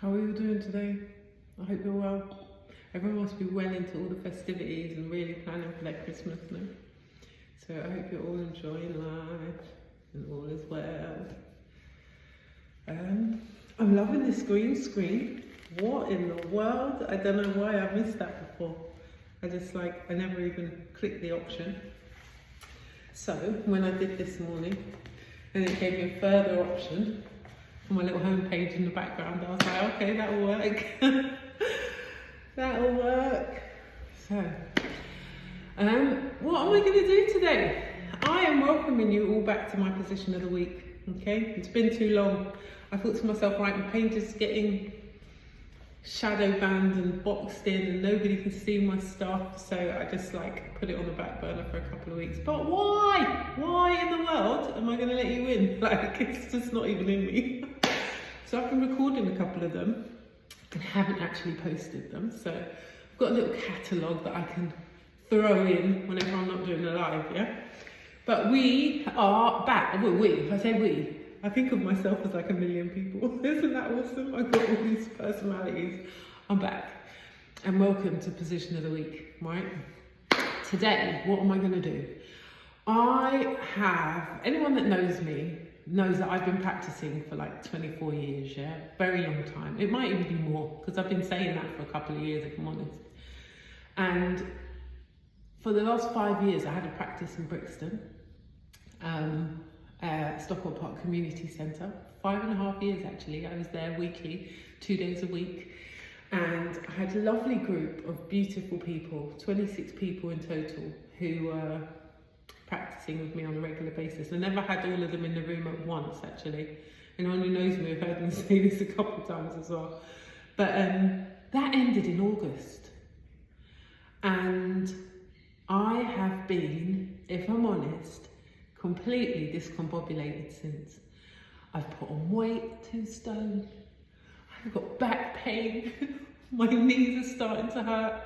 How are you doing today? I hope you're well. Everyone must be well into all the festivities and really planning for their Christmas now. So I hope you're all enjoying life and all is well. I'm loving this green screen. What in the world? I don't know why I missed that before. I never even clicked the option. So when I did this morning, and it gave me a further option for my little home page in the background, I was like, okay, that'll work. That'll work. So, what am I going to do today? I am welcoming you all back to my position of the week. Okay, it's been too long. I thought to myself, right, my page is getting shadow banned and boxed in and nobody can see my stuff, so I just put it on the back burner for a couple of weeks. But why in the world am I going to let you in? It's just not even in me. So I've been recording a couple of them and haven't actually posted them, so I've got a little catalogue that I can throw in whenever I'm not doing a live, yeah? But we are back. Well, I say we. I think of myself as like a million people. Isn't that awesome? I've got all these personalities. I'm back. And welcome to Position of the Week, right? Today, what am I going to do? Anyone that knows me knows that I've been practicing for 24 years, yeah? Very long time. It might even be more, because I've been saying that for a couple of years, if I'm honest. And for the last 5 years, I had a practice in Brixton. Stockport Park Community Centre. 5.5 years actually. I was there weekly, 2 days a week, and I had a lovely group of beautiful people, 26 people in total, who were practicing with me on a regular basis. I never had all of them in the room at once actually. Anyone who knows me have heard me say this a couple of times as well. But that ended in August, and I have been, if I'm honest, completely discombobulated since. I've put on weight, 2 stone. I've got back pain. My knees are starting to hurt.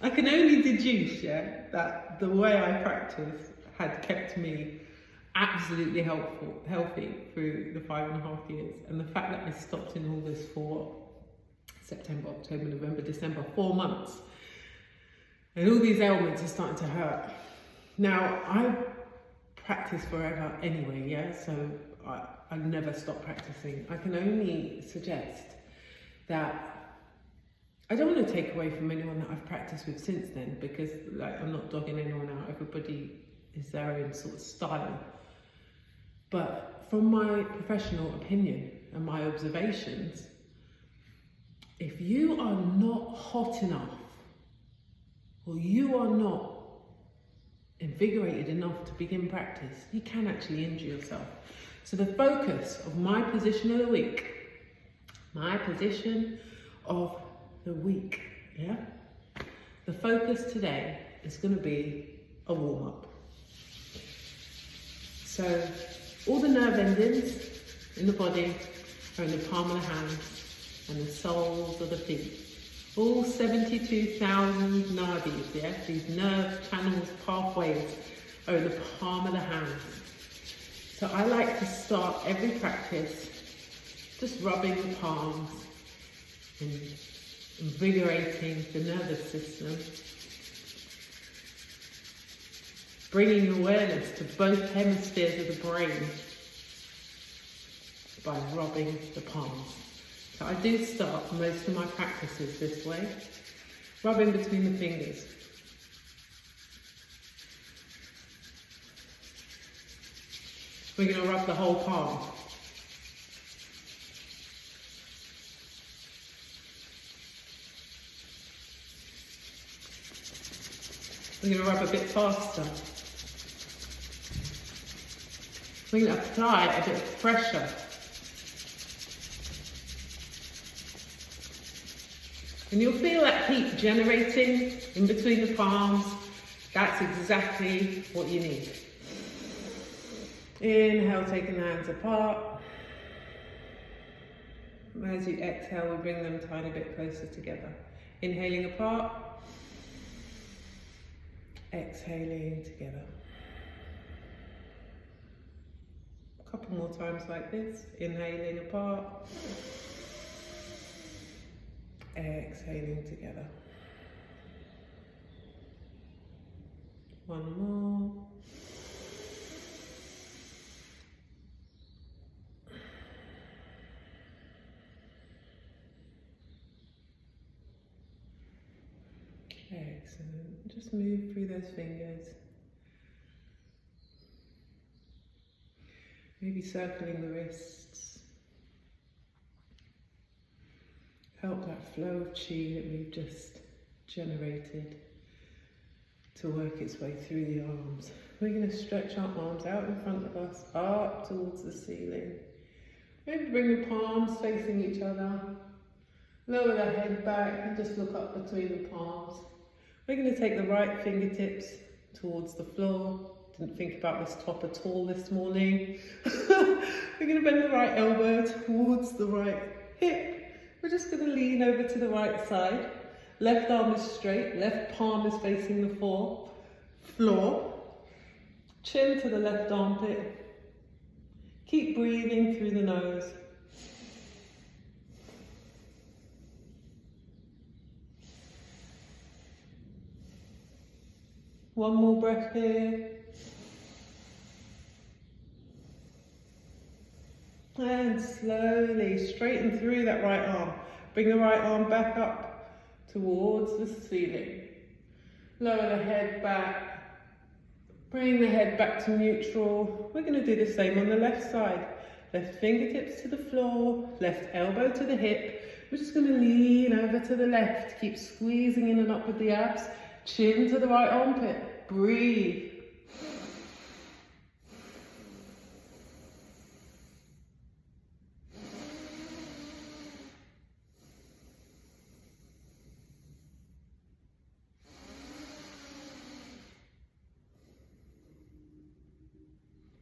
I can only deduce, that the way I practice had kept me absolutely healthy through the 5.5 years. And the fact that I stopped in August for September, October, November, December, 4 months. And all these ailments are starting to hurt. Now, I practice forever anyway, so I never stop practicing. I can only suggest that I don't want to take away from anyone that I've practiced with since then, because I'm not dogging anyone out. Everybody is their own sort of style. But from my professional opinion and my observations, if you are not hot enough, or you are not invigorated enough to begin practice, you can actually injure yourself. So the focus of my position of the week, the focus today is going to be a warm-up. So all the nerve endings in the body are in the palm of the hands and the soles of the feet. All 72,000 nadis, these nerve channels, pathways, are in the palm of the hands. So I like to start every practice just rubbing the palms and invigorating the nervous system, bringing awareness to both hemispheres of the brain by rubbing the palms. So I do start most of my practices this way, rubbing between the fingers. We're going to rub the whole palm. We're going to rub a bit faster. We're going to apply a bit of pressure. And you'll feel that heat generating in between the palms. That's exactly what you need. Inhale, taking the hands apart. As you exhale, we bring them a tiny bit closer together. Inhaling apart. Exhaling together. A couple more times like this. Inhaling apart. Exhaling together. One more. Excellent. Just move through those fingers. Maybe circling the wrists. Help that flow of chi that we've just generated to work its way through the arms. We're going to stretch our arms out in front of us, up towards the ceiling. Maybe bring the palms facing each other. Lower the head back and just look up between the palms. We're going to take the right fingertips towards the floor. Didn't think about this top at all this morning. We're going to bend the right elbow towards the right hip. We're just going to lean over to the right side. Left arm is straight, left palm is facing the floor. Chin to the left armpit. Keep breathing through the nose. One more breath here. And slowly straighten through that right arm. Bring the right arm back up towards the ceiling. Lower the head back. Bring the head back to neutral. We're going to do the same on the left side. Left fingertips to the floor, left elbow to the hip. We're just going to lean over to the left. Keep squeezing in and up with the abs. Chin to the right armpit. Breathe.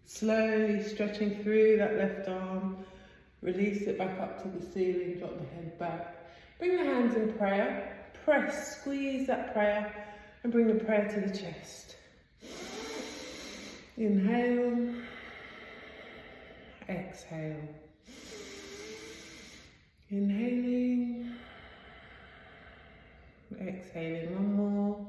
Slowly stretching through that left arm. Release it back up to the ceiling. Drop the head back. Bring the hands in prayer. Press, squeeze that prayer. And bring the prayer to the chest. Inhale. Exhale. Inhaling. Exhaling. One more.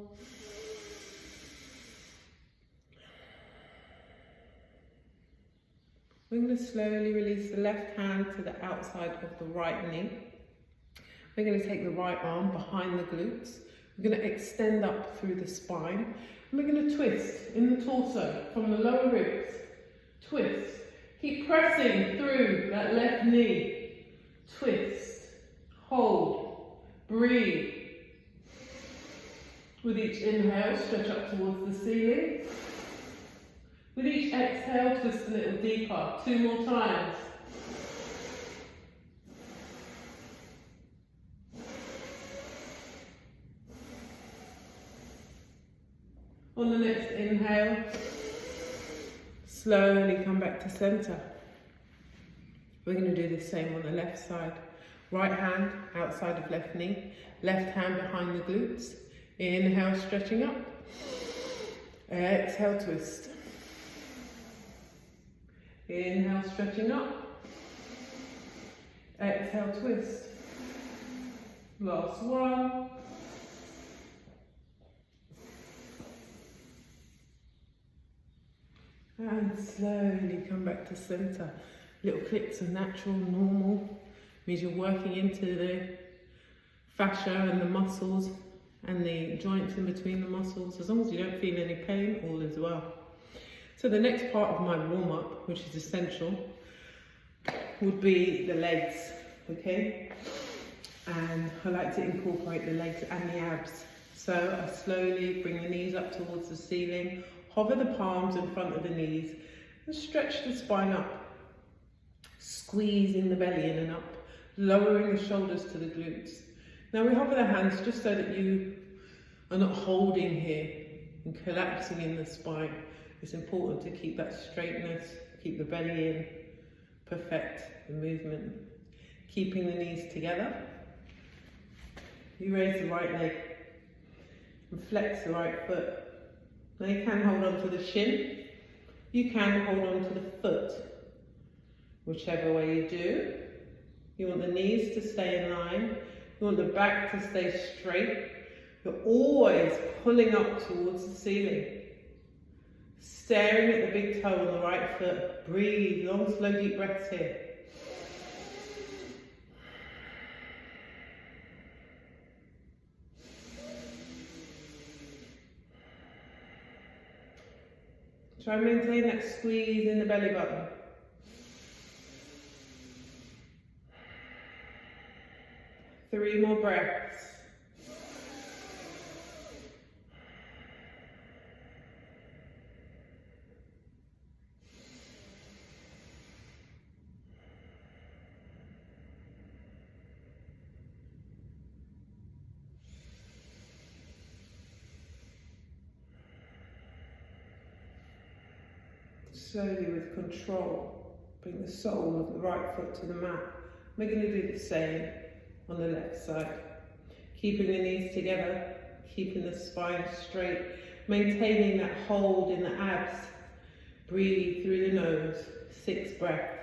We're going to slowly release the left hand to the outside of the right knee. We're going to take the right arm behind the glutes. We're going to extend up through the spine. And we're going to twist in the torso from the lower ribs. Twist. Keep pressing through that left knee. Twist. Hold. Breathe. With each inhale, stretch up towards the ceiling. With each exhale, twist a little deeper. 2 more times. On the next inhale, slowly come back to center. We're going to do the same on the left side. Right hand outside of left knee. Left hand behind the glutes. Inhale, stretching up. Exhale, twist. Inhale, stretching up. Exhale, twist. Last one. And slowly come back to center. Little clicks are natural, normal. Means you're working into the fascia and the muscles and the joints in between the muscles. As long as you don't feel any pain, all is well. So the next part of my warm-up, which is essential, would be the legs, okay? And I like to incorporate the legs and the abs. So I slowly bring the knees up towards the ceiling, hover the palms in front of the knees, and stretch the spine up. Squeezing the belly in and up, lowering the shoulders to the glutes. Now we hover the hands just so that you are not holding here and collapsing in the spine. It's important to keep that straightness, keep the belly in, perfect the movement. Keeping the knees together. You raise the right leg and flex the right foot. Now you can hold on to the shin. You can hold on to the foot. Whichever way you do. You want the knees to stay in line You want the back to stay straight. You're always pulling up towards the ceiling. Staring at the big toe on the right foot. Breathe, long, slow, deep breaths here. Try and maintain that squeeze in the belly button. Three more breaths. Slowly, with control, bring the sole of the right foot to the mat. We're going to do the same on the left side. Keeping the knees together, keeping the spine straight, maintaining that hold in the abs. Breathe through the nose, 6 breaths.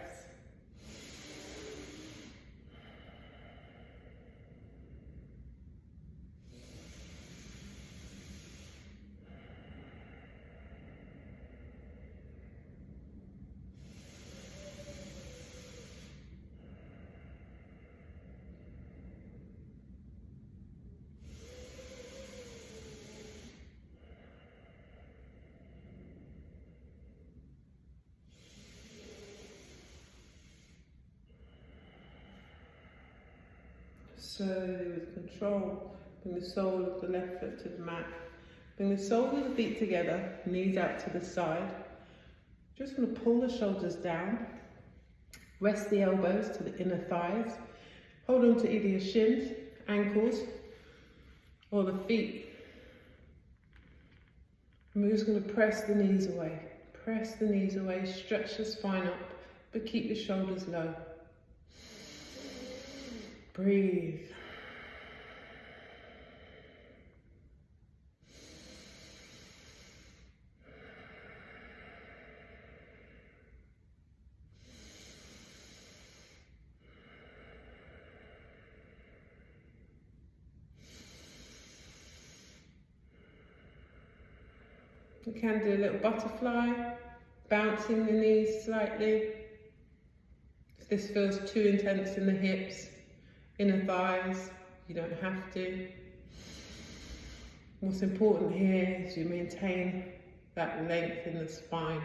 Slowly, with control, bring the sole of the left foot to the mat. Bring the soles of the feet together, knees out to the side. Just want to pull the shoulders down. Rest the elbows to the inner thighs. Hold on to either your shins, ankles, or the feet. And we're just going to press the knees away. Press the knees away, stretch the spine up, but keep the shoulders low. Breathe. You can do a little butterfly, bouncing the knees slightly. If this feels too intense in the hips, inner thighs, you don't have to. What's important here is you maintain that length in the spine.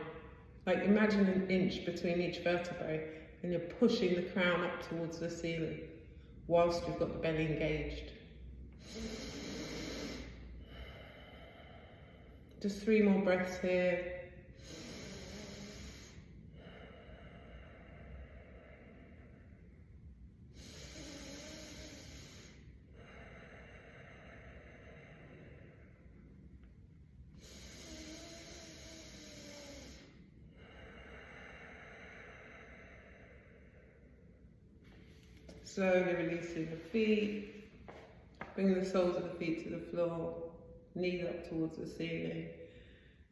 Like imagine an inch between each vertebrae and you're pushing the crown up towards the ceiling whilst you've got the belly engaged. Just 3 more breaths here. Slowly releasing the feet, bring the soles of the feet to the floor, knees up towards the ceiling,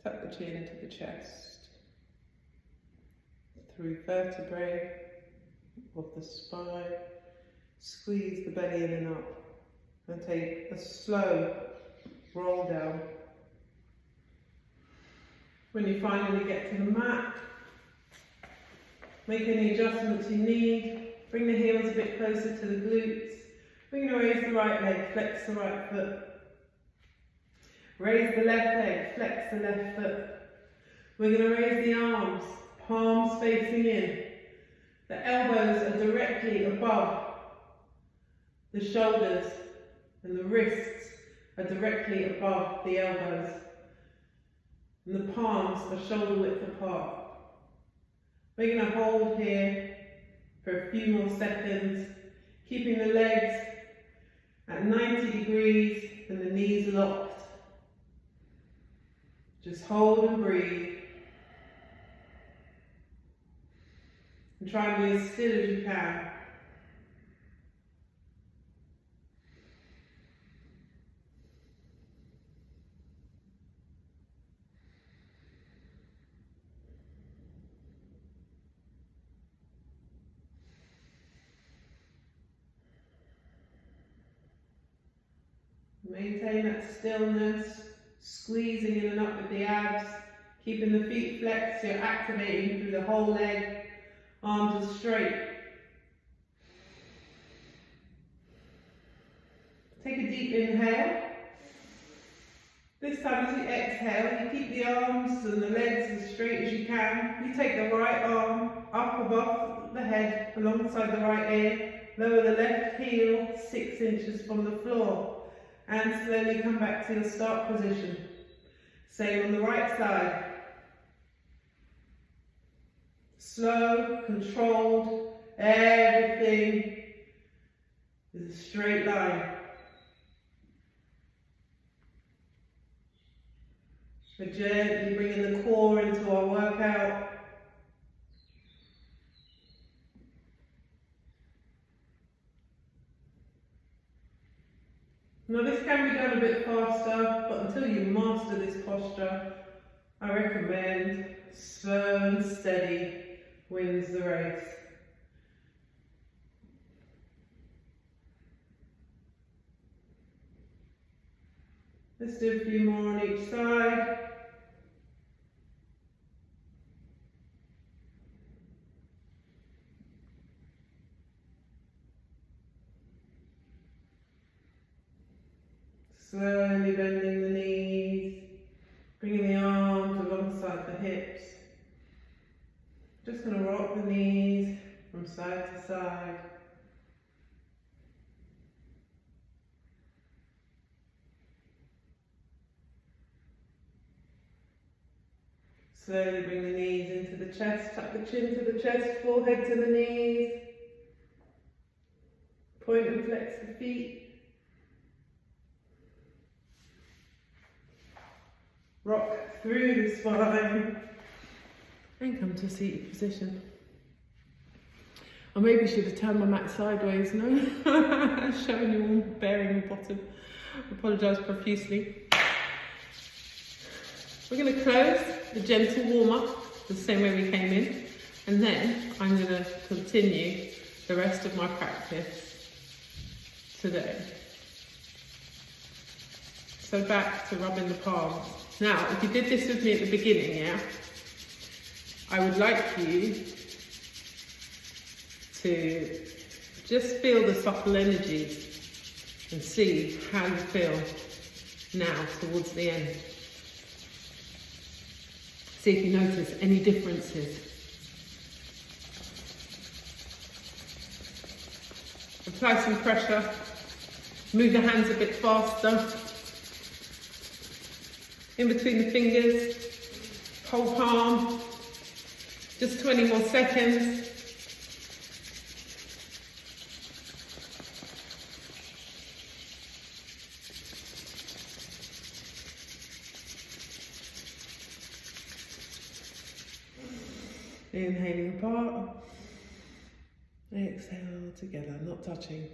tuck the chin to the chest, through vertebrae of the spine, squeeze the belly in and up, and take a slow roll down. When you finally get to the mat, make any adjustments you need. Bring the heels a bit closer to the glutes. We're going to raise the right leg, flex the right foot. Raise the left leg, flex the left foot. We're going to raise the arms, palms facing in. The elbows are directly above the shoulders and the wrists are directly above the elbows. And the palms are shoulder width apart. We're going to hold here for a few more seconds, keeping the legs at 90 degrees and the knees locked. Just hold and breathe. And try and be as still as you can. Maintain that stillness, squeezing in and up with the abs, keeping the feet flexed, so you're activating through the whole leg, arms are straight. Take a deep inhale. This time as you exhale, you keep the arms and the legs as straight as you can. You take the right arm up above the head, alongside the right ear, lower the left heel 6 inches from the floor, and slowly come back to your start position. Same on the right side. Slow, controlled, everything is a straight line. We're gently bringing the core into our workout. Now this can be done a bit faster, but until you master this posture, I recommend slow and steady wins the race. Let's do a few more on each side. Slowly bending the knees, bringing the arms alongside the hips. Just going to rock the knees from side to side. Slowly bring the knees into the chest, tuck the chin to the chest, forehead to the knees. Point and flex the feet. Rock through the spine and come to a seated position. I maybe should have turned my mat sideways, no? Showing you all bearing the bottom. Apologise profusely. We're going to close the gentle warm-up the same way we came in, and then I'm going to continue the rest of my practice today. So back to rubbing the palms. Now, if you did this with me at the beginning, yeah, I would like you to just feel the subtle energies and see how you feel now towards the end. See if you notice any differences. Apply some pressure, move the hands a bit faster. In between the fingers, whole palm, just 20 more seconds. Inhaling apart, exhale together, not touching.